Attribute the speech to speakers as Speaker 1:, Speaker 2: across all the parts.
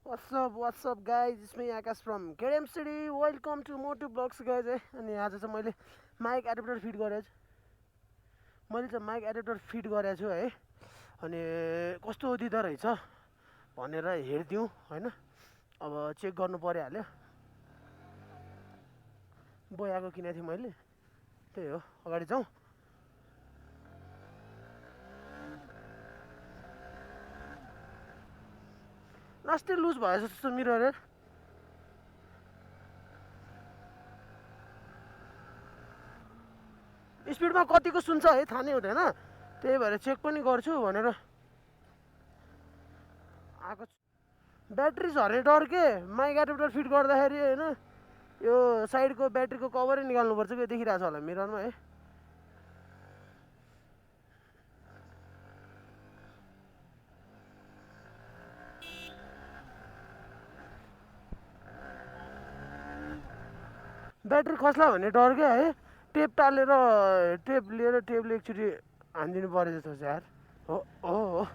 Speaker 1: What's up guys, it's me Akash from KM City. Welcome to Motu Vlogs guys है। अनि आज चाहिँ मैले माइक एडाप्टर फिट गरेको छु है। अनि कस्तो दिँदो रहेछ भनेर हेर्दिउँ हैन। अब चेक गर्नु परिहाल्यो। बोयाको किनेको थिएँ मैले, त्यही हो। अगाडि जाउँ। लास्टै लुज भयो जस्तो मिरर। स्पिडमा कतिको सुन्छ है थाहा नै हुँदैन, त्यही भएर चेक पनि गर्छु भनेर आएको छु। ब्याट्री झर्ने डर के, माइक एडाप्टर फिट गर्दाखेरि हैन, यो साइडको ब्याट्रीको कभरै निकाल्नुपर्छ के, देखिरहेको छ होला मिररमा है। ब्याट्री खस्ला भन्ने डर क्या है। टेपले एकचोटि हानिदिनु पऱ्यो जस्तो छ यार। हो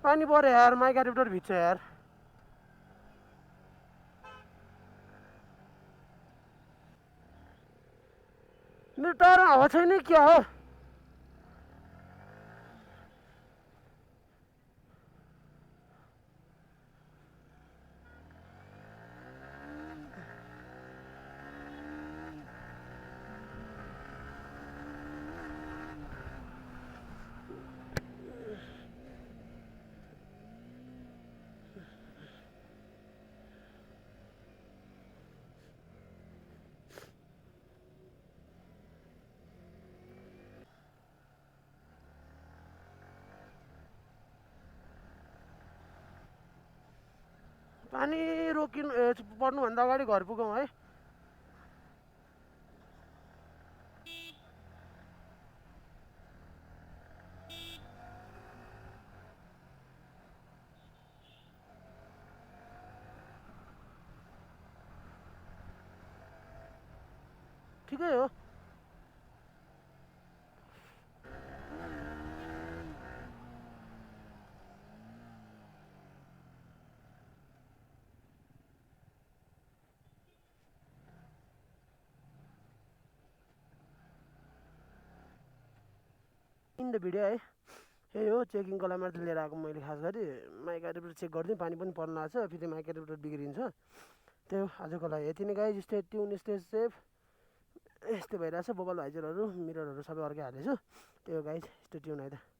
Speaker 1: पानी पऱ्यो यार, माइक एडाप्टर भिज्छ यार। मेरो टाढो हावा छैन क्या हो। पानी पर्नुभन्दा अगाडि घर पुगौँ है। ठिकै हो। इन द भिडियो है, यही हो। चेकिङको लागि मात्रै लिएर आएको मैले। खास गरी माइक एडाप्टर चेक गरिदिएँ, पानी पनि पर्न आएको छ, फेरि माइक एडाप्टर बिग्रिन्छ। त्यही हो आजको लागि। यति नै guys, stay tune, stay safe. यस्तै भइरहेछ, बबल भाइजरहरू मिररहरू सबै अर्कै हालेछु। त्यही हो गाइज, स्टे ट्युन है त।